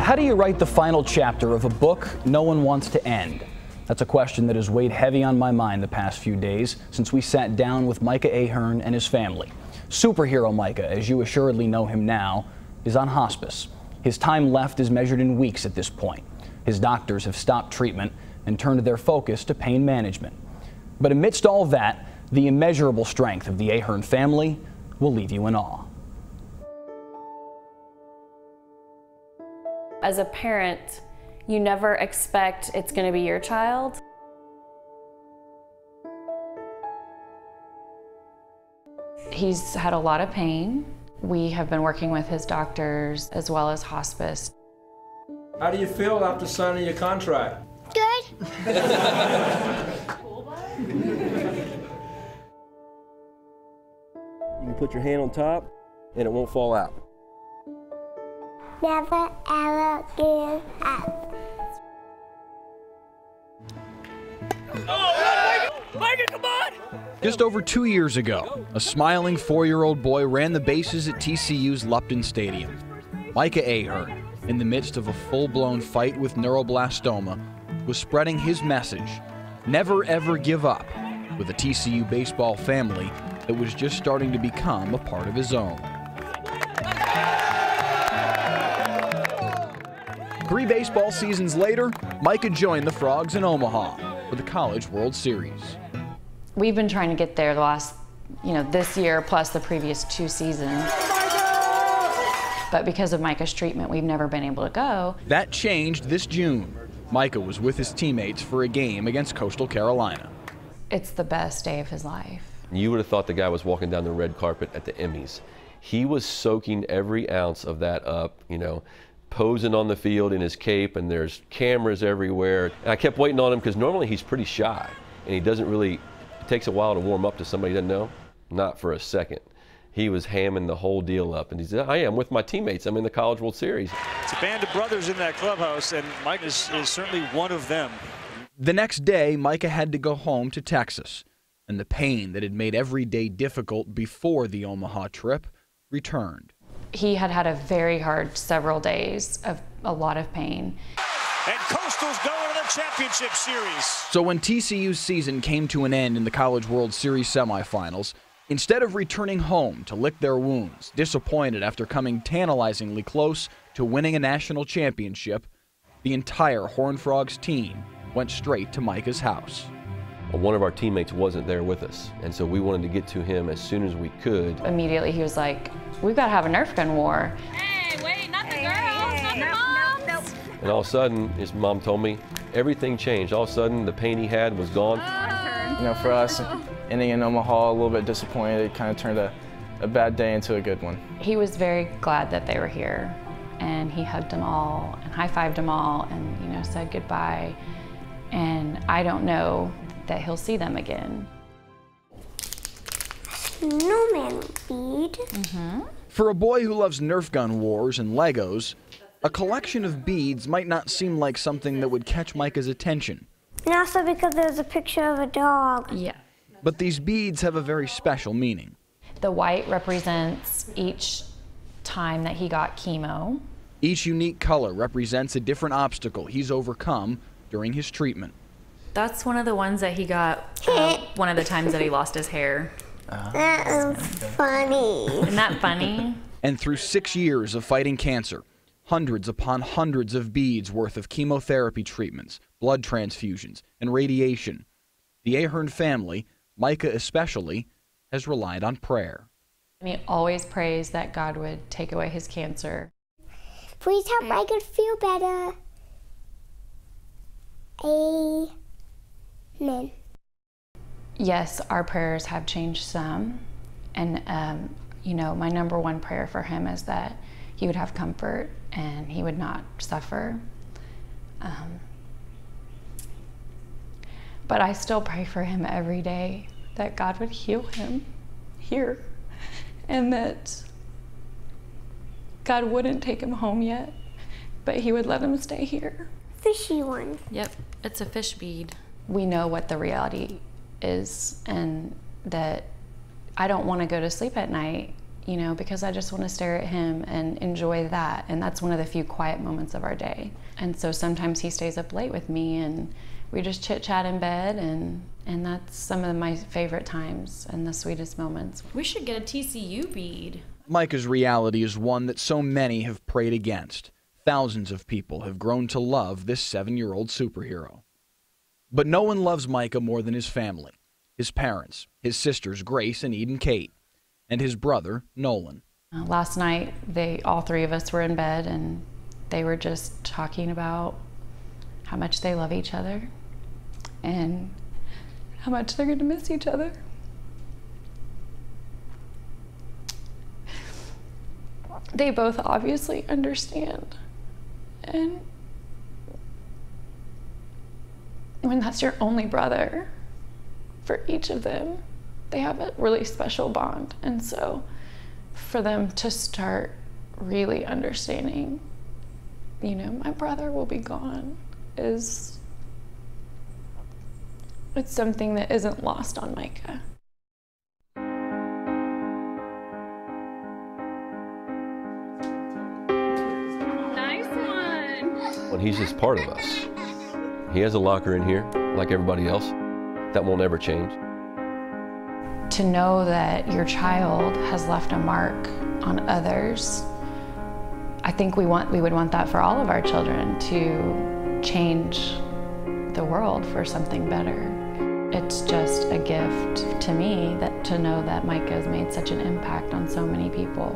How do you write the final chapter of a book no one wants to end? That's a question that has weighed heavy on my mind the past few days since we sat down with Micah Ahern and his family. Superhero Micah, as you assuredly know him now, is on hospice. His time left is measured in weeks at this point. His doctors have stopped treatment and turned their focus to pain management. But amidst all that, the immeasurable strength of the Ahern family will leave you in awe. As a parent, you never expect it's going to be your child. He's had a lot of pain. We have been working with his doctors as well as hospice. How do you feel after signing your contract? Good. You can put your hand on top and it won't fall out. Never ever give up. Micah, come on! Just over 2 years ago, a smiling 4-year-old boy ran the bases at TCU's Lupton Stadium. Micah Ahern, in the midst of a full-blown fight with neuroblastoma, was spreading his message, never ever give up, with a TCU baseball family that was just starting to become a part of his own. 3 baseball seasons later, Micah joined the Frogs in Omaha for the College World Series. We've been trying to get there the last, this year plus the previous 2 seasons. But because of Micah's treatment, we've never been able to go. That changed this June. Micah was with his teammates for a game against Coastal Carolina. It's the best day of his life. You would have thought the guy was walking down the red carpet at the Emmys. He was soaking every ounce of that up, posing on the field in his cape, and there's cameras everywhere. And I kept waiting on him because normally he's pretty shy, and he doesn't really, it takes a while to warm up to somebody he doesn't know. Not for a second. He was hamming the whole deal up, and he said, I'm with my teammates. I'm in the College World Series. It's a band of brothers in that clubhouse, and Mike is certainly one of them. The next day, Micah had to go home to Texas, and the pain that had made every day difficult before the Omaha trip returned. He had had a very hard several days of a lot of pain. And Coastal's going to the championship series. So when TCU's season came to an end in the College World Series semifinals, instead of returning home to lick their wounds, disappointed after coming tantalizingly close to winning a national championship, the entire Horned Frogs team went straight to Micah's house. One of our teammates wasn't there with us, and so we wanted to get to him as soon as we could. Immediately he was like, we've got to have a Nerf gun war. Hey, wait, not the girls, not the moms. And all of a sudden, his mom told me, everything changed. All of a sudden, the pain he had was gone. For us, ending in Omaha, a little bit disappointed. It kind of turned a bad day into a good one. He was very glad that they were here, and he hugged them all and high-fived them all and, said goodbye. And I don't know that he'll see them again. Snowman bead. For a boy who loves Nerf gun wars and Legos, a collection of beads might not seem like something that would catch Micah's attention. And also because there's a picture of a dog. Yeah. But these beads have a very special meaning. The white represents each time that he got chemo. Each unique color represents a different obstacle he's overcome during his treatment. That's one of the ones that he got one of the times that he lost his hair. That was funny. Isn't that funny? And through 6 years of fighting cancer, hundreds upon hundreds of beads worth of chemotherapy treatments, blood transfusions, and radiation, the Ahern family, Micah especially, has relied on prayer. And he always prays that God would take away his cancer. Please help Micah feel better. Amen. Yes, our prayers have changed some. And, my number one prayer for him is that he would have comfort and he would not suffer. But I still pray for him every day that God would heal him here and that God wouldn't take him home yet, but he would let him stay here. Fishy one. Yep, it's a fish bead. We know what the reality is and that I don't want to go to sleep at night, you know, because I just want to stare at him and enjoy that. And that's one of the few quiet moments of our day. And so sometimes he stays up late with me and we just chit chat in bed, and that's some of my favorite times and the sweetest moments. We should get a TCU bead. Micah's reality is one that so many have prayed against. Thousands of people have grown to love this 7-year-old superhero. But no one loves Micah more than his family, his parents, his sisters Grace and Eden Kate, and his brother Nolan. Last night, all three of us were in bed and they were just talking about how much they love each other and how much they're going to miss each other. They both obviously understand. And when that's your only brother, for each of them, they have a really special bond. And so for them to start really understanding, you know, my brother will be gone, it's something that isn't lost on Micah. Nice one. Well, he's just part of us. He has a locker in here, like everybody else. That won't ever change. To know that your child has left a mark on others, I think we would want that for all of our children, to change the world for something better. It's just a gift to me to know that Micah has made such an impact on so many people.